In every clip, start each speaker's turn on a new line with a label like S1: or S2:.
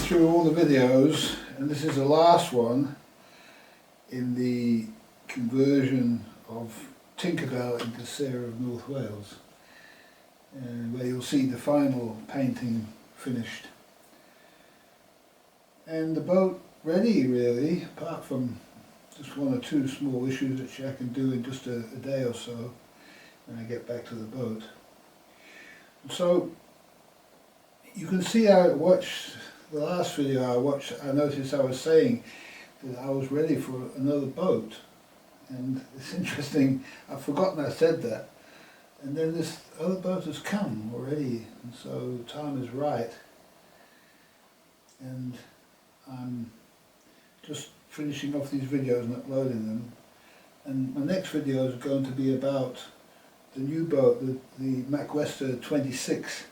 S1: through all the videos, and this is the last one in the conversion of Tinkerbelle into Sara of North Wales, where you'll see the final painting finished. And the boat ready really, apart from just one or two small issues which I can do in just a day or so when I get back to the boat. So you can see I watched the last video I watched, I noticed I was saying that I was ready for another boat, and it's interesting, I've forgotten I said that, and then this other boat has come already, and so time is right, and I'm just finishing off these videos and uploading them, and my next video is going to be about the new boat, the Macwester 26,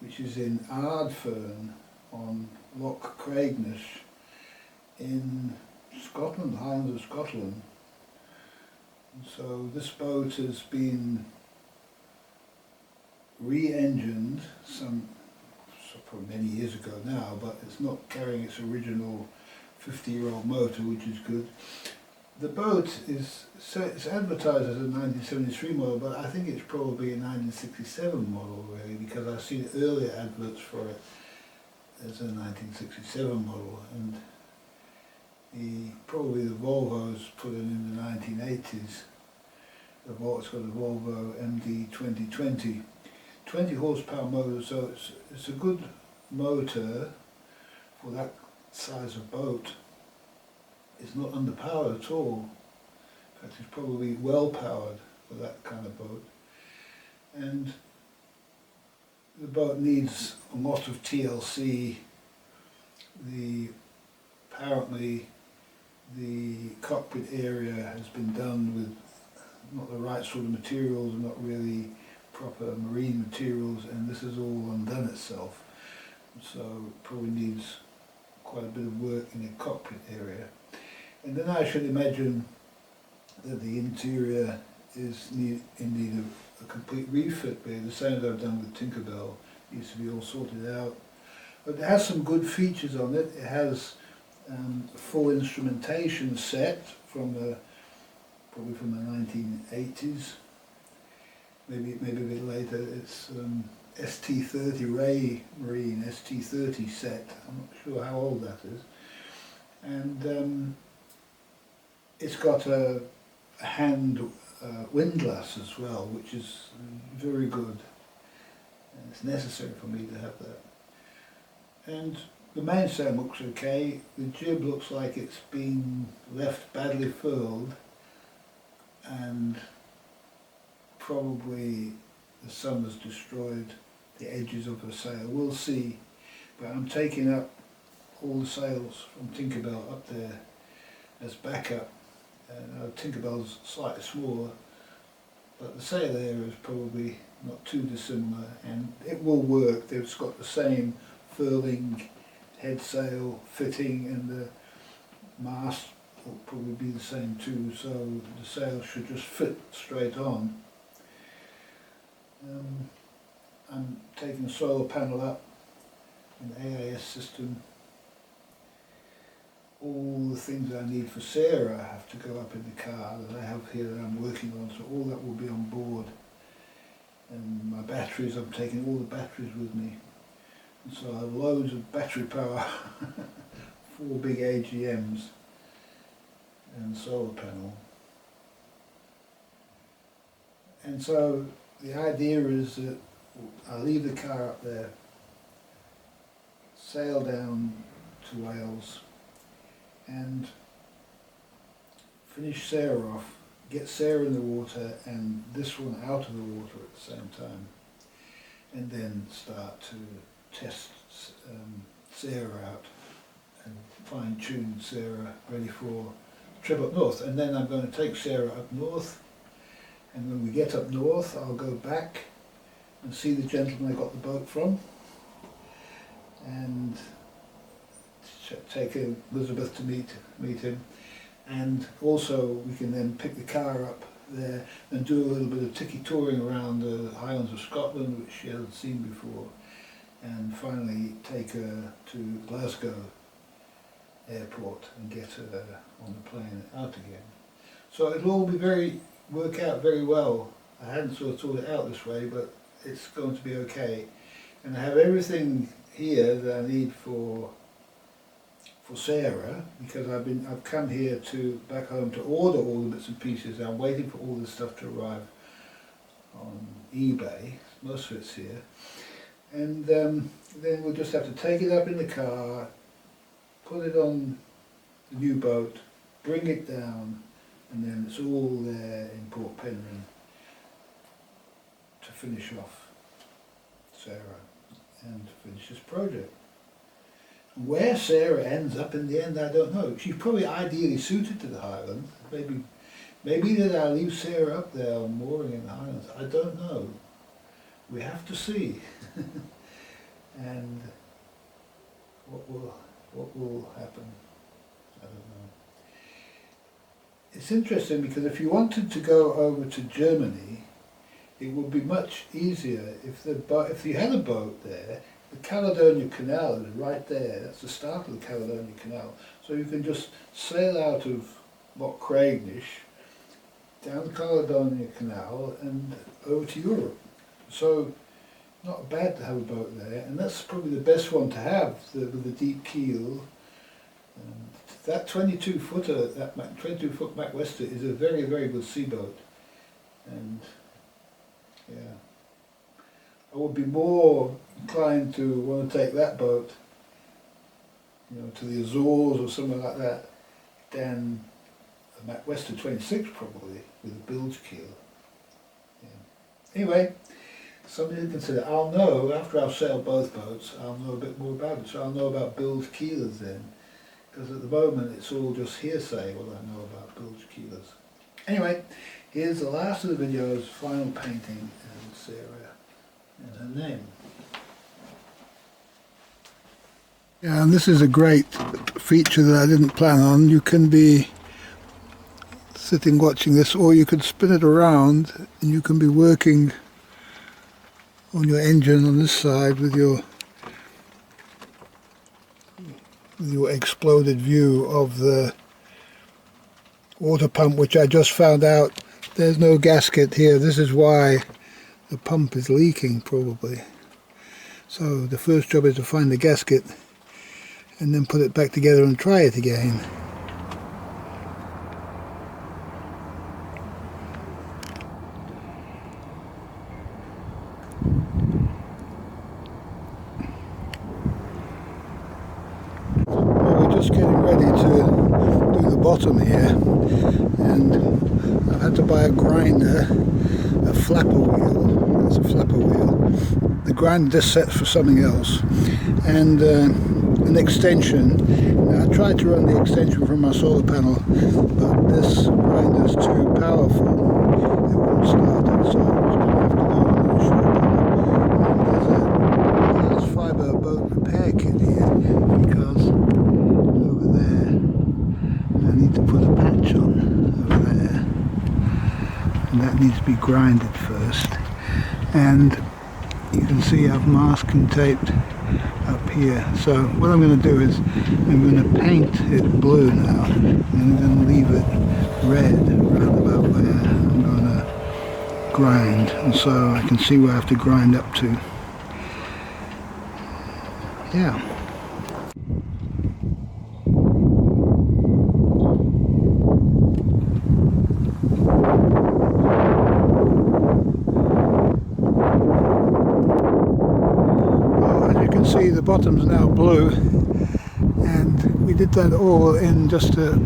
S1: which is in Ardfern on Loch Craignish in Scotland, Highlands of Scotland. And so this boat has been re-engined probably many years ago now, but it's not carrying its original 50-year-old motor, which is good. The boat it's advertised as a 1973 model, but I think it's probably a 1967 model really, because I've seen earlier adverts for it as a 1967 model, and probably the Volvo's put it in the 1980s. It's got a Volvo MD 2020, 20 horsepower motor, so it's a good motor for that size of boat. It's not underpowered at all. In fact, it's probably well powered for that kind of boat. And the boat needs a lot of TLC. Apparently the cockpit area has been done with not the right sort of materials, not really proper marine materials, and this has all undone itself. So it probably needs quite a bit of work in the cockpit area. And then I should imagine that the interior is in need of a complete refit, the same as I've done with Tinkerbelle. It needs to be all sorted out. But it has some good features on it. It has a full instrumentation set probably from the 1980s, maybe a bit later. It's ST30 Ray Marine ST30 set. I'm not sure how old that is. And it's got a hand windlass as well, which is very good, and it's necessary for me to have that. And the mainsail looks okay. The jib looks like it's been left badly furled, and probably the sun has destroyed the edges of the sail. We'll see, but I'm taking up all the sails from Tinkerbelle up there as backup. Tinkerbelle's slightly smaller, but the sail area is probably not too dissimilar, and it will work. It's got the same furling head sail fitting, and the mast will probably be the same too, so the sail should just fit straight on. I'm taking the solar panel up in the AIS system. All the things I need for Sara have to go up in the car that I have here that I'm working on, so all that will be on board. And my batteries, I'm taking all the batteries with me. And so I have loads of battery power, 4 big AGMs and solar panel. And so the idea is that I leave the car up there, sail down to Wales, and finish Sara off, get Sara in the water and this one out of the water at the same time, and then start to test Sara out and fine-tune Sara ready for the trip up north. And then I'm going to take Sara up north, and when we get up north I'll go back and see the gentleman I got the boat from, and take Elizabeth to meet him, and also we can then pick the car up there and do a little bit of tiki touring around the Highlands of Scotland, which she hasn't seen before, and finally take her to Glasgow airport and get her on the plane out again. So it'll all work out very well. I hadn't sort of thought it out this way, but it's going to be okay. And I have everything here that I need for Sarah, because I've come here back home to order all the bits and pieces. I'm waiting for all this stuff to arrive on eBay. Most of it's here. And then we'll just have to take it up in the car, put it on the new boat, bring it down, and then it's all there in Port Penrhyn to finish off Sarah and to finish this project. Where Sarah ends up in the end, I don't know. She's probably ideally suited to the Highlands. Maybe that I'll leave Sarah up there mooring in the Highlands. I don't know. We have to see. And what will happen? I don't know. It's interesting because if you wanted to go over to Germany, it would be much easier if you had a boat there. The Caledonia Canal is right there. That's the start of the Caledonia Canal. So you can just sail out of Lochcraignish, down the Caledonia Canal and over to Europe. So not bad to have a boat there, and that's probably the best one to have, with the deep keel. And that 22-footer, that 22-foot Macwester is a very, very good seaboat. And yeah, I would be more inclined to want to take that boat, to the Azores or somewhere like that, than a Macwester 26 probably, with a bilge keel. Yeah. Anyway, something to consider. I'll know, after I've sailed both boats, I'll know a bit more about it. So I'll know about bilge keelers then, because at the moment it's all just hearsay what I know about bilge keelers. Anyway, here's the last of the video's final painting, and Sarah and her name. Yeah, and this is a great feature that I didn't plan on. You can be sitting watching this, or you could spin it around and you can be working on your engine on this side with your exploded view of the water pump, which I just found out there's no gasket here. This is why the pump is leaking probably. So the first job is to find the gasket and then put it back together and try it again. Well, we're just getting ready to do the bottom here, and I've had to buy a grinder, a flapper wheel. That's a flapper wheel. The grinder just sets for something else, and an extension. Now, I tried to run the extension from my solar panel, but this grinder is too powerful. It won't start it, so I'm just going to have to go on a short power. And there's a glass fibre boat repair kit here, because over there I need to put a patch on over there, and that needs to be grinded first. And you can see I've masked and taped up here. So what I'm going to do is I'm going to paint it blue now, and I'm going to leave it red around about where I'm going to grind, and so I can see where I have to grind up to. Yeah. See, the bottom's now blue, and we did that all in just a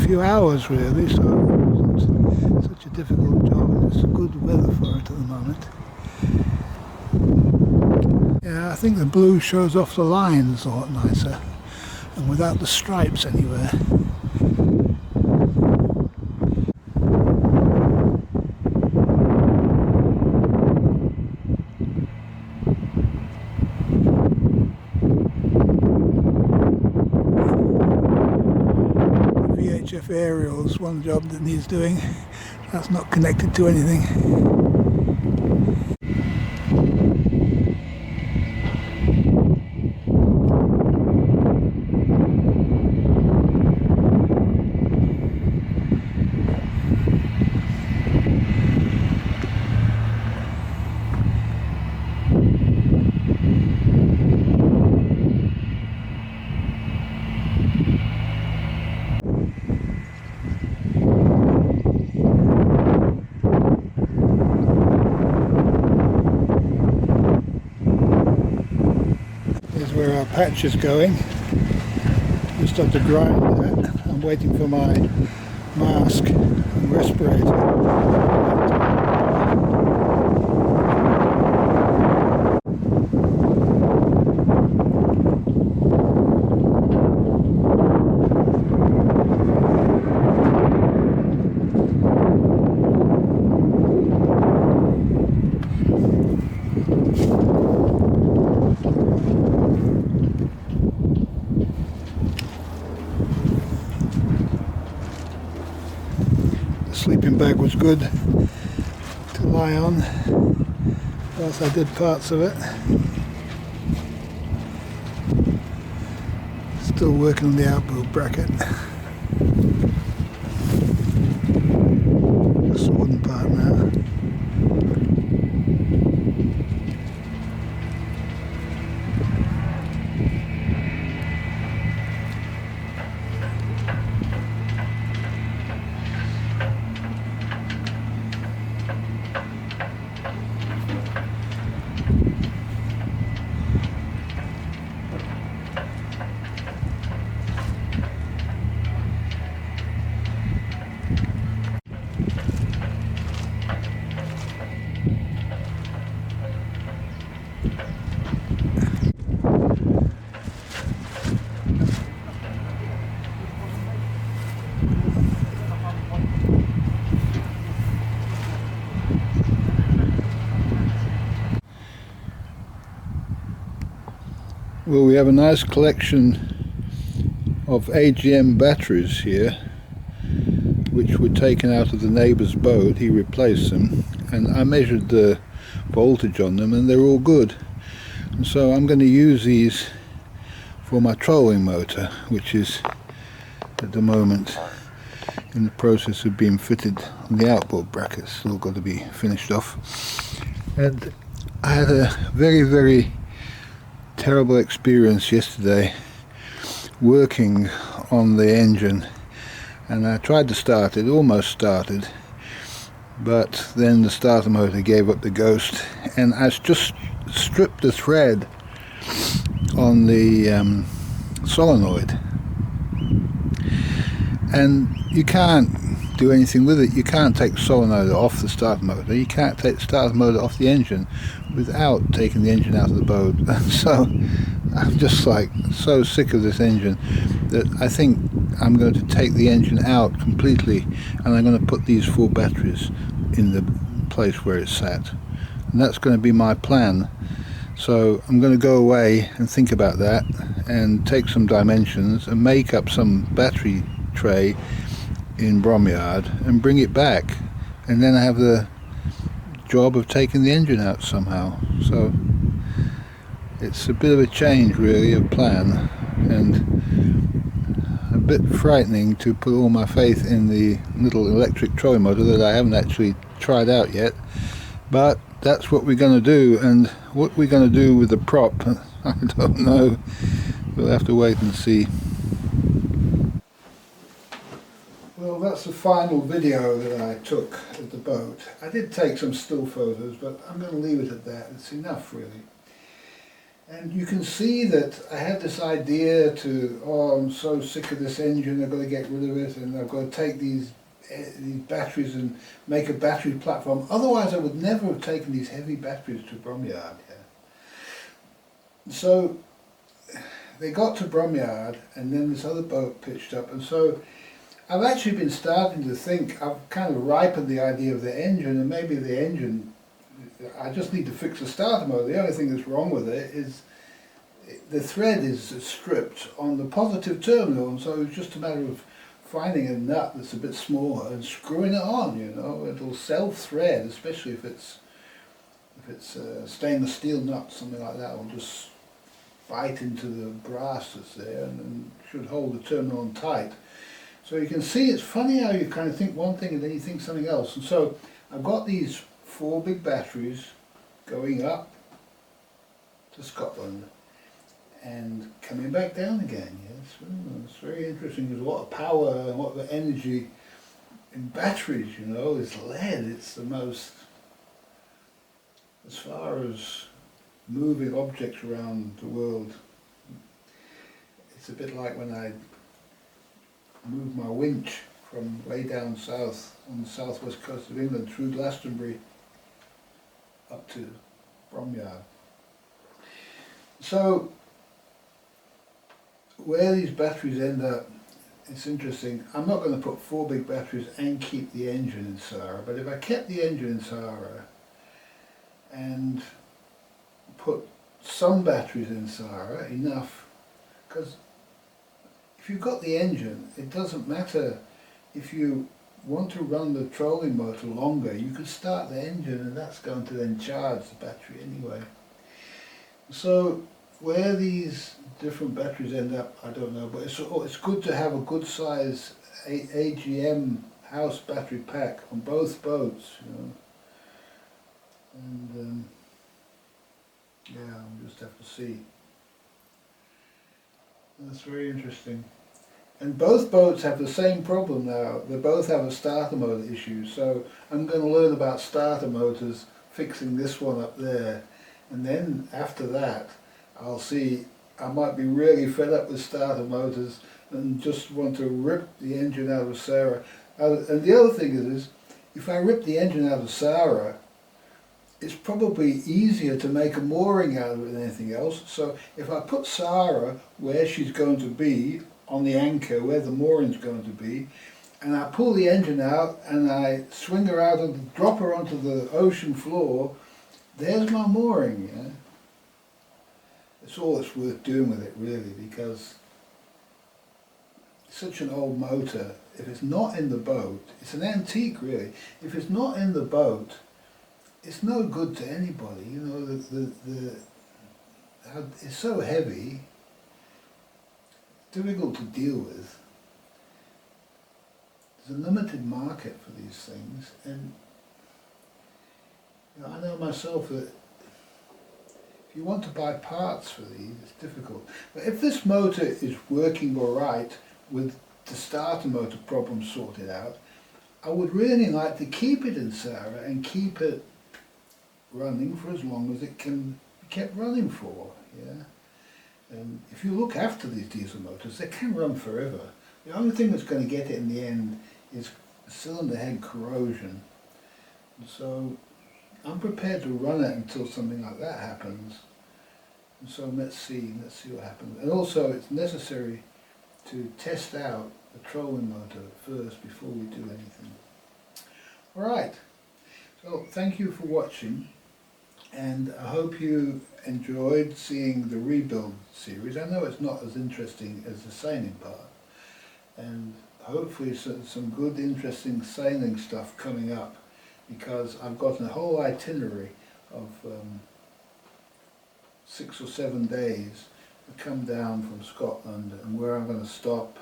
S1: few hours really, so it wasn't such a difficult job, and it's good weather for it at the moment. Yeah, I think the blue shows off the lines a lot nicer, and without the stripes anywhere. Aerials, one job that needs doing. That's not connected to anything. patches going. Just have to grind that. I'm waiting for my mask and respirator. Sleeping bag was good to lie on, whilst I did parts of it. Still working on the outboard bracket. Just the wooden part now. Well, we have a nice collection of AGM batteries here, which were taken out of the neighbour's boat. He replaced them, and I measured the voltage on them, and they're all good. And so I'm going to use these for my trolling motor, which is at the moment in the process of being fitted on the outboard brackets. Still got to be finished off. And I had a very terrible experience yesterday working on the engine, and I tried to start it, almost started, but then the starter motor gave up the ghost, and I just stripped the thread on the solenoid, and you can't do anything with it. You can't take the solenoid off the starter motor, you can't take the starter motor off the engine without taking the engine out of the boat. So I'm just like so sick of this engine that I think I'm going to take the engine out completely, and I'm going to put these 4 batteries in the place where it's sat, and that's going to be my plan. So I'm going to go away and think about that and take some dimensions and make up some battery tray in Bromyard and bring it back, and then I have the job of taking the engine out somehow. So it's a bit of a change really of plan, and a bit frightening to put all my faith in the little electric trolling motor that I haven't actually tried out yet, but that's what we're going to do. And what we're going to do with the prop, I don't know. We'll have to wait and see. Well, that's the final video that I took of the boat. I did take some still photos, but I'm going to leave it at that. It's enough really. And you can see that I had this idea to, oh, I'm so sick of this engine, I've got to get rid of it, and I've got to take these batteries and make a battery platform. Otherwise I would never have taken these heavy batteries to Bromyard. So they got to Bromyard, and then this other boat pitched up, and so I've actually been starting to think, I've kind of ripened the idea of the engine, and maybe the engine, I just need to fix the starter motor. The only thing that's wrong with it is the thread is stripped on the positive terminal, and so it's just a matter of finding a nut that's a bit smaller and screwing it on, you know. It'll self-thread, especially if it's a stainless steel nut, something like that, will just bite into the brass that's there and should hold the terminal on tight. So you can see it's funny how you kind of think one thing and then you think something else. And so I've got these 4 big batteries going up to Scotland and coming back down again. Yes, it's very interesting. There's a lot of power and a lot of energy in batteries, you know. It's lead. It's the most, as far as moving objects around the world, It's a bit like when I moved my winch from way down south on the southwest coast of England through Glastonbury up to Bromyard. So where these batteries end up, it's interesting. I'm not going to put 4 big batteries and keep the engine in Sara, but if I kept the engine in Sara and put some batteries in Sara, enough, because if you've got the engine, it doesn't matter if you want to run the trolling motor longer, you can start the engine and that's going to then charge the battery anyway. So where these different batteries end up, I don't know, but it's good to have a good size AGM house battery pack on both boats, you know. And yeah, we'll just have to see. That's very interesting. And both boats have the same problem now. They both have a starter motor issue. So I'm going to learn about starter motors, fixing this one up there. And then after that, I'll see, I might be really fed up with starter motors and just want to rip the engine out of Sara. And the other thing is, if I rip the engine out of Sara, it's probably easier to make a mooring out of it than anything else. So if I put Sara where she's going to be, on the anchor, where the mooring's going to be, and I pull the engine out and I swing her out and drop her onto the ocean floor, there's my mooring. Yeah? It's all that's worth doing with it really, because it's such an old motor. If it's not in the boat, it's an antique really. If it's not in the boat, it's no good to anybody. You know, it's so heavy, difficult to deal with. There's a limited market for these things, and you know, I know myself that if you want to buy parts for these, it's difficult. But if this motor is working all right with the starter motor problem sorted out, I would really like to keep it in Sara and keep it running for as long as it can be kept running for. Yeah. And if you look after these diesel motors, they can run forever. The only thing that's going to get it in the end is cylinder head corrosion. And so I'm prepared to run it until something like that happens. And so let's see what happens. And also it's necessary to test out the trolling motor first before we do anything. Alright, so thank you for watching. And I hope you enjoyed seeing the rebuild series. I know it's not as interesting as the sailing part, and hopefully some good interesting sailing stuff coming up, because I've got a whole itinerary of 6 or 7 days to come down from Scotland and where I'm going to stop,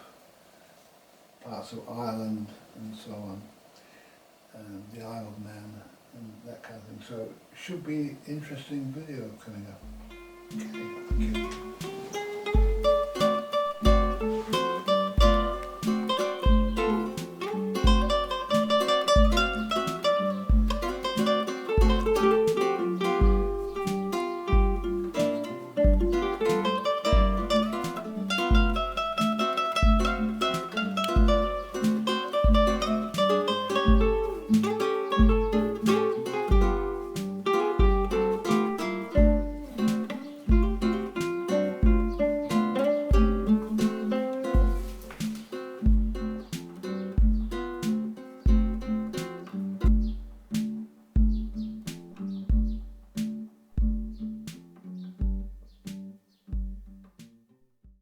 S1: parts of Ireland and so on, and the Isle of Man and that kind of thing. So it should be interesting video coming up. Okay, thank you.